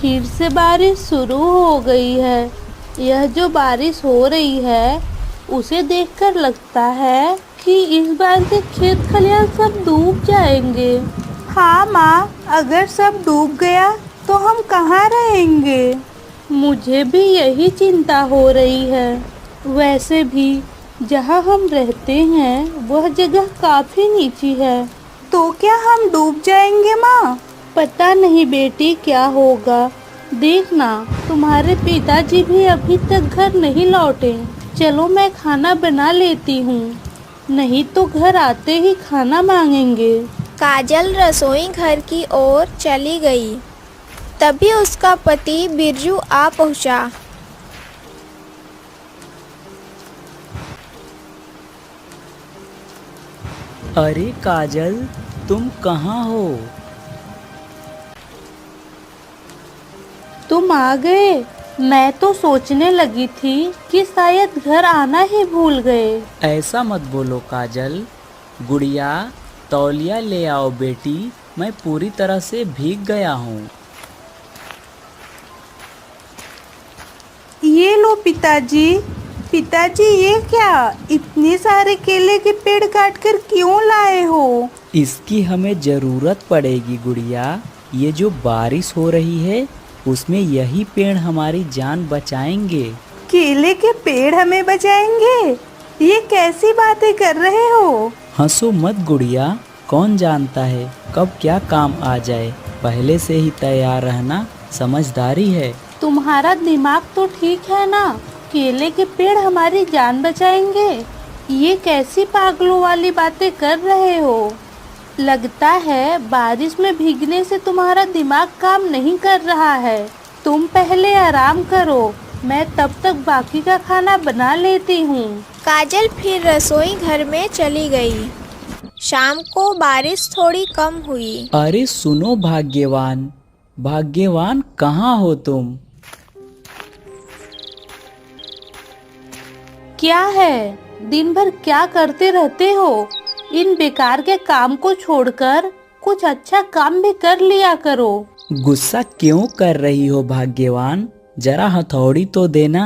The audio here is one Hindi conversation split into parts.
फिर से बारिश शुरू हो गई है। यह जो बारिश हो रही है उसे देखकर लगता है कि इस बार के खेत खलियान सब डूब जाएंगे। हाँ माँ, अगर सब डूब गया तो हम कहाँ रहेंगे? मुझे भी यही चिंता हो रही है। वैसे भी जहाँ हम रहते हैं वह जगह काफी नीची है। तो क्या हम डूब जाएंगे माँ? पता नहीं बेटी क्या होगा। देखना, तुम्हारे पिताजी भी अभी तक घर नहीं लौटे। चलो मैं खाना बना लेती हूँ, नहीं तो घर आते ही खाना मांगेंगे। काजल रसोई घर की ओर चली गई। तभी उसका पति बिरजू आ पहुंचा। अरे काजल, तुम कहाँ हो? तुम आ गए। मैं तो सोचने लगी थी कि शायद घर आना ही भूल गए। ऐसा मत बोलो काजल। गुड़िया, तौलिया ले आओ बेटी, मैं पूरी तरह से भीग गया हूँ। ये लो पिताजी। पिताजी, ये क्या? इतने सारे केले के पेड़ काटकर क्यों लाए हो? इसकी हमें ज़रूरत पड़ेगी गुड़िया। ये जो बारिश हो रही है उसमें यही पेड़ हमारी जान बचाएंगे। केले के पेड़ हमें बचाएंगे? ये कैसी बातें कर रहे हो? हंसो मत गुड़िया, कौन जानता है कब क्या काम आ जाए। पहले से ही तैयार रहना समझदारी है। तुम्हारा दिमाग तो ठीक है ना? केले के पेड़ हमारी जान बचाएंगे? ये कैसी पागलों वाली बातें कर रहे हो? लगता है बारिश में भीगने से तुम्हारा दिमाग काम नहीं कर रहा है। तुम पहले आराम करो, मैं तब तक बाकी का खाना बना लेती हूँ। काजल फिर रसोई घर में चली गई। शाम को बारिश थोड़ी कम हुई। अरे सुनो भाग्यवान, भाग्यवान कहाँ हो तुम? क्या है? दिन भर क्या करते रहते हो? इन बेकार के काम को छोड़कर कुछ अच्छा काम भी कर लिया करो। गुस्सा क्यों कर रही हो भाग्यवान? जरा हथौड़ी तो देना।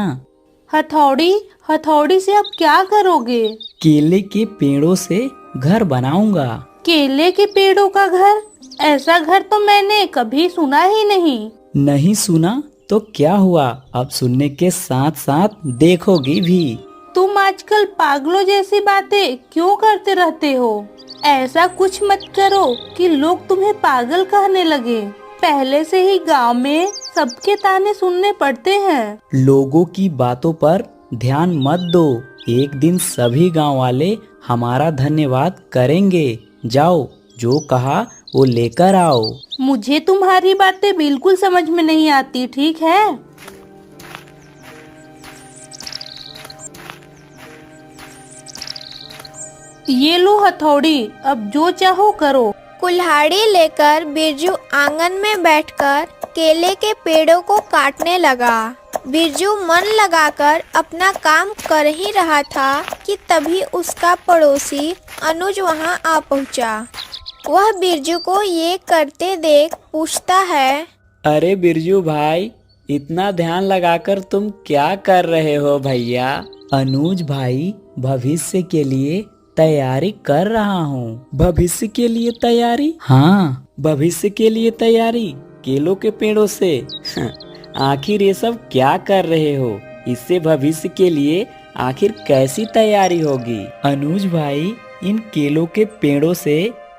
हथौड़ी? हथौड़ी से अब क्या करोगे? केले के पेड़ों से घर बनाऊंगा। केले के पेड़ों का घर? ऐसा घर तो मैंने कभी सुना ही नहीं। नहीं सुना तो क्या हुआ, अब सुनने के साथ साथ देखोगी भी। तुम आजकल पागलों जैसी बातें क्यों करते रहते हो? ऐसा कुछ मत करो कि लोग तुम्हें पागल कहने लगे। पहले से ही गांव में सबके ताने सुनने पड़ते हैं। लोगों की बातों पर ध्यान मत दो। एक दिन सभी गांव वाले हमारा धन्यवाद करेंगे। जाओ, जो कहा वो लेकर आओ। मुझे तुम्हारी बातें बिल्कुल समझ में नहीं आती, ठीक है? ये लो हथौड़ी, अब जो चाहो करो। कुल्हाड़ी लेकर बिरजू आंगन में बैठकर केले के पेड़ों को काटने लगा। बिरजू मन लगाकर अपना काम कर ही रहा था कि तभी उसका पड़ोसी अनुज वहां आ पहुंचा। वह बिरजू को ये करते देख पूछता है, अरे बिरजू भाई, इतना ध्यान लगाकर तुम क्या कर रहे हो भैया? अनुज भाई, भविष्य के लिए तैयारी कर रहा हूँ। भविष्य के लिए तैयारी? हाँ, भविष्य के लिए तैयारी केलों के पेड़ों से। आखिर ये सब क्या कर रहे हो? इससे भविष्य के लिए आखिर कैसी तैयारी होगी? अनुज भाई, इन केलों के पेड़ों से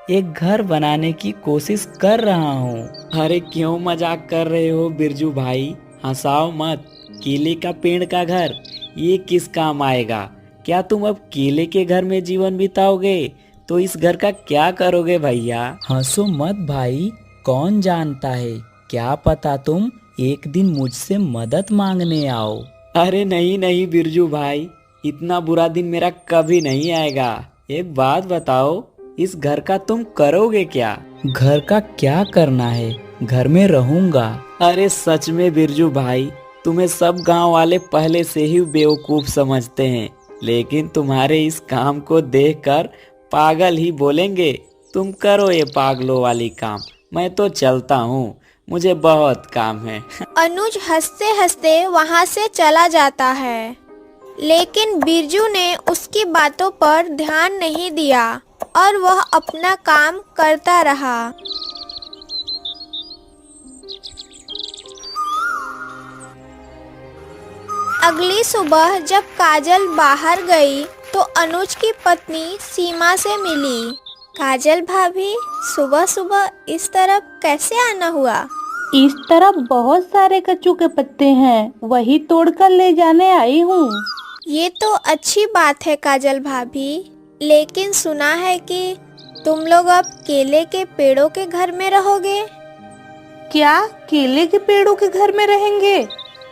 एक घर बनाने की कोशिश कर रहा हूँ। अरे क्यों मजाक कर रहे हो बिरजू भाई? हंसाओ मत। केले का पेड़ का घर ये किस काम आएगा? क्या तुम अब केले के घर में जीवन बिताओगे तो इस घर का क्या करोगे भैया? हंसो मत भाई, कौन जानता है, क्या पता तुम एक दिन मुझसे मदद मांगने आओ। अरे नहीं नहीं बिरजू भाई, इतना बुरा दिन मेरा कभी नहीं आएगा। एक बात बताओ, इस घर का तुम करोगे क्या? घर का क्या करना है, घर में रहूंगा। अरे सच में बिरजू भाई, तुम्हें सब गांव वाले पहले से ही बेवकूफ समझते हैं, लेकिन तुम्हारे इस काम को देखकर पागल ही बोलेंगे। तुम करो ये पागलों वाली काम, मैं तो चलता हूँ। मुझे बहुत काम है। अनुज हंसते हंसते वहाँ से चला जाता है, लेकिन बिरजू ने उसकी बातों पर ध्यान नहीं दिया और वह अपना काम करता रहा। अगली सुबह जब काजल बाहर गई तो अनुज की पत्नी सीमा से मिली। काजल भाभी, सुबह सुबह इस तरफ कैसे आना हुआ? इस तरफ बहुत सारे कच्चू के पत्ते हैं, वही तोड़कर ले जाने आई हूँ। ये तो अच्छी बात है काजल भाभी, लेकिन सुना है कि तुम लोग अब केले के पेड़ों के घर में रहोगे। क्या केले के पेड़ों के घर में रहेंगे?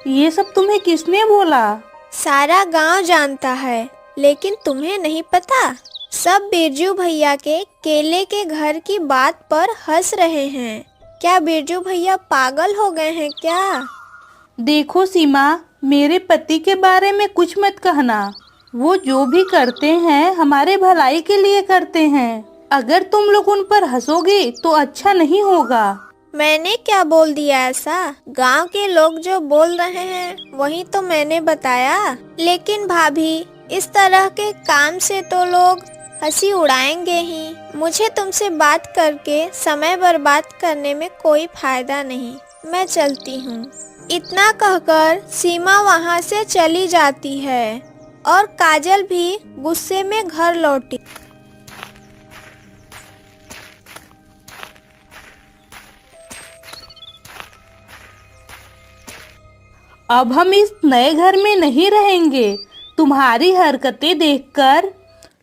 ये सब तुम्हें किसने बोला? सारा गांव जानता है, लेकिन तुम्हें नहीं पता? सब बिरजू भैया के केले के घर की बात पर हंस रहे हैं। क्या बिरजू भैया पागल हो गए हैं क्या? देखो सीमा, मेरे पति के बारे में कुछ मत कहना। वो जो भी करते हैं हमारे भलाई के लिए करते हैं। अगर तुम लोग उन पर हंसोगे तो अच्छा नहीं होगा। मैंने क्या बोल दिया ऐसा? गांव के लोग जो बोल रहे हैं वही तो मैंने बताया। लेकिन भाभी, इस तरह के काम से तो लोग हंसी उड़ाएंगे ही। मुझे तुमसे बात करके समय बर्बाद करने में कोई फायदा नहीं। मैं चलती हूँ। इतना कहकर सीमा वहाँ से चली जाती है और काजल भी गुस्से में घर लौटी। अब हम इस नए घर में नहीं रहेंगे। तुम्हारी हरकतें देखकर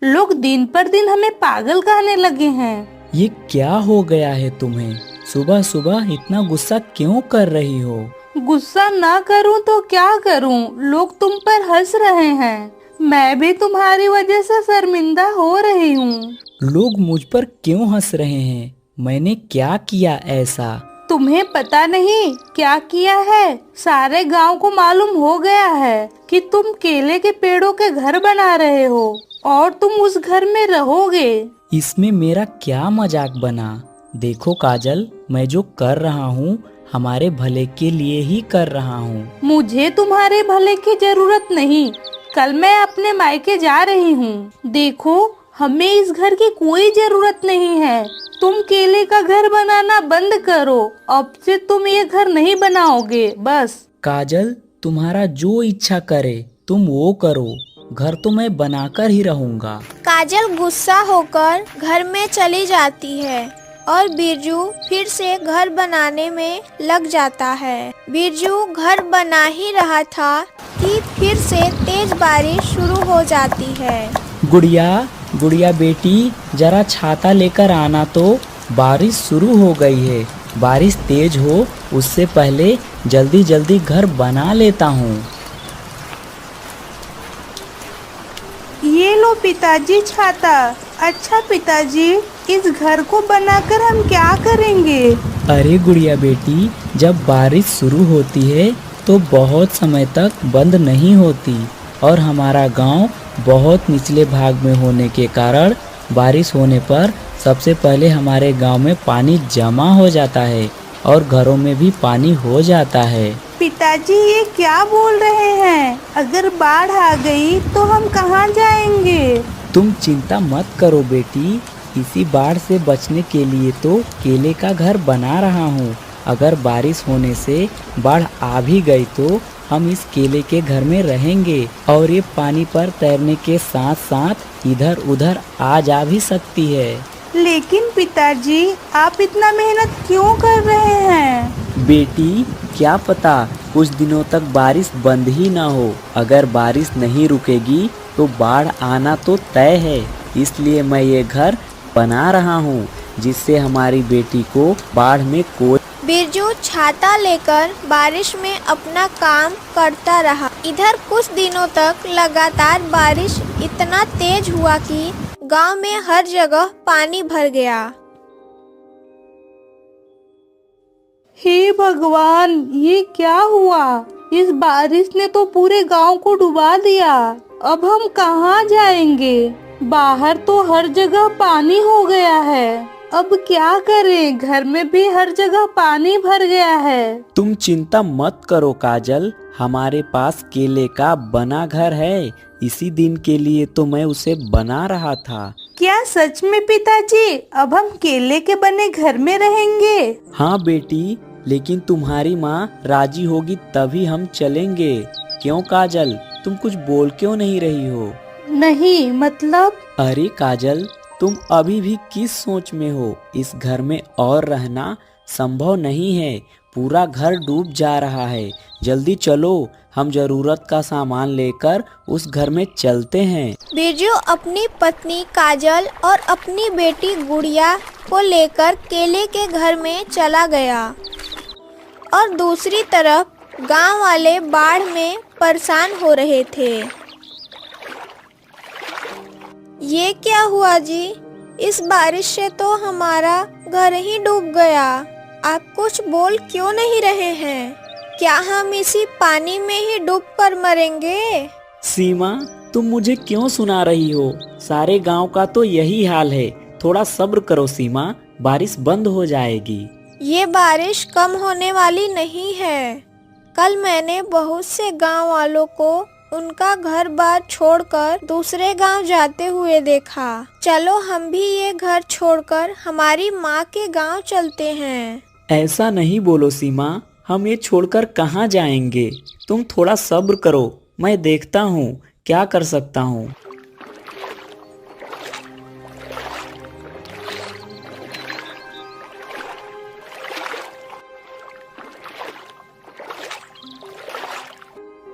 लोग दिन पर दिन हमें पागल कहने लगे हैं। ये क्या हो गया है तुम्हें? सुबह सुबह इतना गुस्सा क्यों कर रही हो? गुस्सा ना करूं तो क्या करूं? लोग तुम पर हंस रहे हैं। मैं भी तुम्हारी वजह से शर्मिंदा हो रही हूँ। लोग मुझ पर क्यों हंस रहे हैं? मैंने क्या किया ऐसा? तुम्हें पता नहीं क्या किया है? सारे गांव को मालूम हो गया है कि तुम केले के पेड़ों के घर बना रहे हो और तुम उस घर में रहोगे। इसमें मेरा क्या मजाक बना? देखो काजल, मैं जो कर रहा हूँ हमारे भले के लिए ही कर रहा हूँ। मुझे तुम्हारे भले की जरूरत नहीं। कल मैं अपने मायके जा रही हूँ। देखो, हमें इस घर की कोई जरूरत नहीं है। तुम केले का घर बनाना बंद करो। अब से तुम ये घर नहीं बनाओगे, बस। काजल, तुम्हारा जो इच्छा करे तुम वो करो। घर तो मैं बनाकर ही रहूँगा। काजल गुस्सा होकर घर में चली जाती है और बिरजू फिर से घर बनाने में लग जाता है। बिरजू घर बना ही रहा था कि फिर से तेज बारिश शुरू हो जाती है। गुड़िया, गुड़िया बेटी, जरा छाता लेकर आना तो बारिश शुरू हो गई है। बारिश तेज हो उससे पहले जल्दी जल्दी घर बना लेता हूँ। ये लो पिताजी छाता। अच्छा पिताजी, इस घर को बनाकर हम क्या करेंगे? अरे गुड़िया बेटी, जब बारिश शुरू होती है तो बहुत समय तक बंद नहीं होती और हमारा गांव बहुत निचले भाग में होने के कारण बारिश होने पर सबसे पहले हमारे गांव में पानी जमा हो जाता है और घरों में भी पानी हो जाता है। पिताजी, ये क्या बोल रहे हैं? अगर बाढ़ आ गई तो हम कहाँ जाएंगे? तुम चिंता मत करो बेटी, इसी बाढ़ से बचने के लिए तो केले का घर बना रहा हूँ। अगर बारिश होने से बाढ़ आ भी गई तो हम इस केले के घर में रहेंगे और ये पानी पर तैरने के साथ साथ इधर उधर आ जा भी सकती है। लेकिन पिताजी, आप इतना मेहनत क्यों कर रहे हैं? बेटी, क्या पता कुछ दिनों तक बारिश बंद ही ना हो। अगर बारिश नहीं रुकेगी तो बाढ़ आना तो तय है। इसलिए मैं ये घर बना रहा हूँ जिससे हमारी बेटी को बाढ़ में कोई। बिरजू छाता लेकर बारिश में अपना काम करता रहा। इधर कुछ दिनों तक लगातार बारिश इतना तेज हुआ कि गांव में हर जगह पानी भर गया। हे भगवान, ये क्या हुआ? इस बारिश ने तो पूरे गांव को डुबा दिया। अब हम कहाँ जाएंगे? बाहर तो हर जगह पानी हो गया है। अब क्या करें, घर में भी हर जगह पानी भर गया है। तुम चिंता मत करो काजल, हमारे पास केले का बना घर है। इसी दिन के लिए तो मैं उसे बना रहा था। क्या सच में पिताजी, अब हम केले के बने घर में रहेंगे? हाँ बेटी, लेकिन तुम्हारी माँ राजी होगी तभी हम चलेंगे। क्यों काजल, तुम कुछ बोल क्यों नहीं रही हो? नहीं, मतलब? अरे काजल, तुम अभी भी किस सोच में हो? इस घर में और रहना संभव नहीं है। पूरा घर डूब जा रहा है। जल्दी चलो, हम जरूरत का सामान लेकर उस घर में चलते हैं। बिरजू अपनी पत्नी काजल और अपनी बेटी गुड़िया को लेकर केले के घर में चला गया और दूसरी तरफ गांव वाले बाढ़ में परेशान हो रहे थे। ये क्या हुआ जी? इस बारिश से तो हमारा घर ही डूब गया। आप कुछ बोल क्यों नहीं रहे हैं? क्या हम इसी पानी में ही डूब कर मरेंगे? सीमा, तुम मुझे क्यों सुना रही हो? सारे गांव का तो यही हाल है। थोड़ा सब्र करो सीमा, बारिश बंद हो जाएगी। ये बारिश कम होने वाली नहीं है। कल मैंने बहुत से गांव वालों को उनका घर बार छोड़कर दूसरे गांव जाते हुए देखा। चलो हम भी ये घर छोड़कर हमारी माँ के गांव चलते हैं। ऐसा नहीं बोलो सीमा, हम ये छोड़कर कहाँ जाएंगे? तुम थोड़ा सब्र करो, मैं देखता हूँ क्या कर सकता हूँ।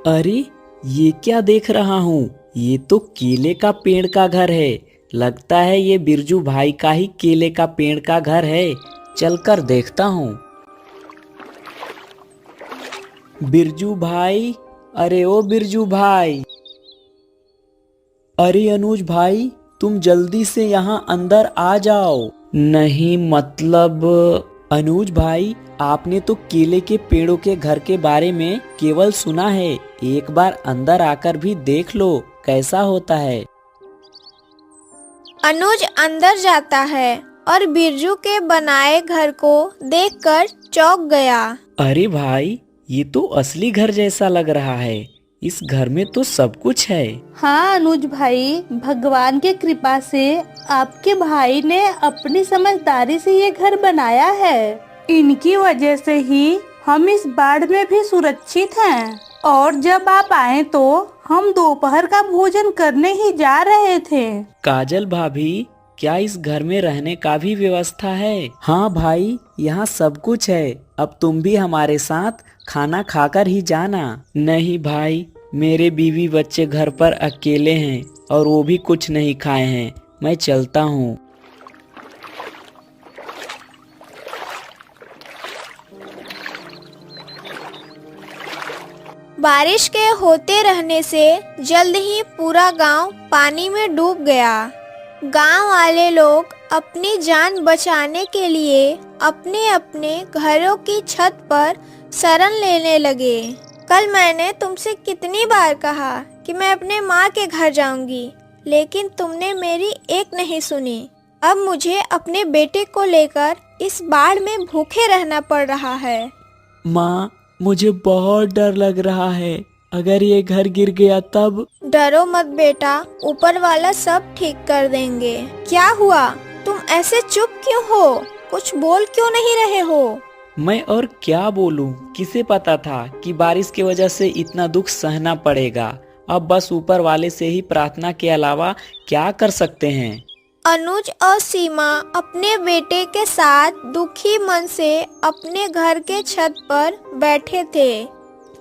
अरे ये क्या देख रहा हूँ? ये तो केले का पेड़ का घर है। लगता है ये बिरजू भाई का ही केले का पेड़ का घर है। चलकर देखता हूँ। बिरजू भाई, अरे ओ बिरजू भाई। अरे अनुज भाई, तुम जल्दी से यहाँ अंदर आ जाओ। नहीं मतलब अनुज भाई, आपने तो केले के पेड़ों के घर के बारे में केवल सुना है। एक बार अंदर आकर भी देख लो कैसा होता है। अनुज अंदर जाता है और बिरजू के बनाए घर को देखकर चौंक गया। अरे भाई, ये तो असली घर जैसा लग रहा है। इस घर में तो सब कुछ है। हाँ अनुज भाई, भगवान के कृपा से आपके भाई ने अपनी समझदारी से ये घर बनाया है। इनकी वजह से ही हम इस बाढ़ में भी सुरक्षित हैं। और जब आप आए तो हम दोपहर का भोजन करने ही जा रहे थे। काजल भाभी, क्या इस घर में रहने का भी व्यवस्था है? हाँ भाई, यहाँ सब कुछ है। अब तुम भी हमारे साथ खाना खाकर ही जाना। नहीं भाई, मेरे बीवी बच्चे घर पर अकेले हैं और वो भी कुछ नहीं खाए हैं। मैं चलता हूँ। बारिश के होते रहने से जल्द ही पूरा गांव पानी में डूब गया। गांव वाले लोग अपनी जान बचाने के लिए अपने अपने घरों की छत पर शरण लेने लगे। कल मैंने तुमसे कितनी बार कहा कि मैं अपने माँ के घर जाऊंगी, लेकिन तुमने मेरी एक नहीं सुनी। अब मुझे अपने बेटे को लेकर इस बाढ़ में भूखे रहना पड़ रहा है। माँ, मुझे बहुत डर लग रहा है। अगर ये घर गिर गया तब? डरो मत बेटा, ऊपर वाला सब ठीक कर देंगे। क्या हुआ? तुम ऐसे चुप क्यों हो? कुछ बोल क्यों नहीं रहे हो? मैं और क्या बोलूं? किसे पता था कि बारिश की वजह से इतना दुख सहना पड़ेगा। अब बस ऊपर वाले से ही प्रार्थना के अलावा क्या कर सकते हैं। अनुज और सीमा अपने बेटे के साथ दुखी मन से अपने घर के छत पर बैठे थे।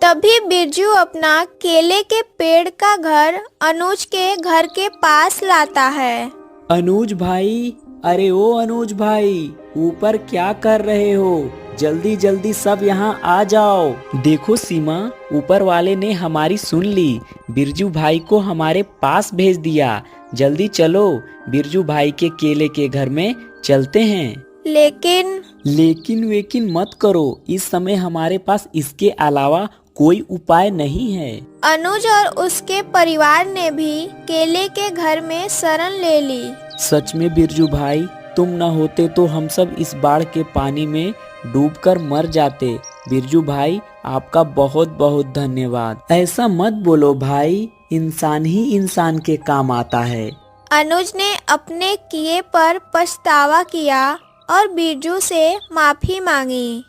तभी बिरजू अपना केले के पेड़ का घर अनुज के घर के पास लाता है। अनुज भाई, अरे ओ अनुज भाई, ऊपर क्या कर रहे हो? जल्दी जल्दी सब यहाँ आ जाओ। देखो सीमा, ऊपर वाले ने हमारी सुन ली। बिरजू भाई को हमारे पास भेज दिया। जल्दी चलो, बिरजू भाई के केले के घर में चलते हैं। लेकिन वेकिन मत करो। इस समय हमारे पास इसके अलावा कोई उपाय नहीं है। अनुज और उसके परिवार ने भी केले के घर में शरण ले ली। सच में बिरजू भाई, तुम न होते तो हम सब इस बाढ़ के पानी में डूबकर मर जाते। बिरजू भाई, आपका बहुत बहुत धन्यवाद। ऐसा मत बोलो भाई, इंसान ही इंसान के काम आता है। अनुज ने अपने किए पर पछतावा किया और बिरजू से माफी मांगी।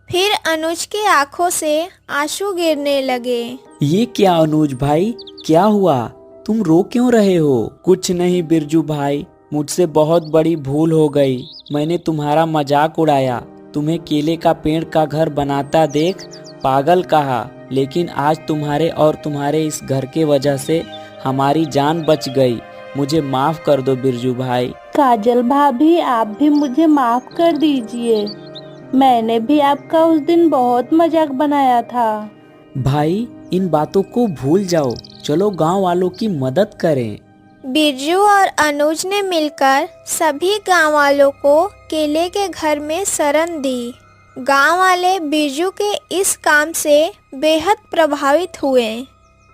फिर अनुज के आंखों से आंसू गिरने लगे। ये क्या अनुज भाई, क्या हुआ? तुम रो क्यों रहे हो? कुछ नहीं बिरजू भाई, मुझसे बहुत बड़ी भूल हो गई। मैंने तुम्हारा मजाक उड़ाया, तुम्हें केले का पेड़ का घर बनाता देख पागल कहा, लेकिन आज तुम्हारे और तुम्हारे इस घर के वजह से हमारी जान बच गई। मुझे माफ कर दो बिरजू भाई। काजल भाभी, आप भी मुझे माफ कर दीजिए। मैंने भी आपका उस दिन बहुत मजाक बनाया था। भाई, इन बातों को भूल जाओ, चलो गांव वालों की मदद करें। बिरजू और अनुज ने मिलकर सभी गांव वालों को केले के घर में शरण दी। गांव वाले बिरजू के इस काम से बेहद प्रभावित हुए।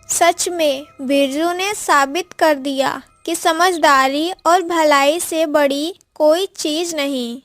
सच में बिरजू ने साबित कर दिया कि समझदारी और भलाई से बड़ी कोई चीज नहीं।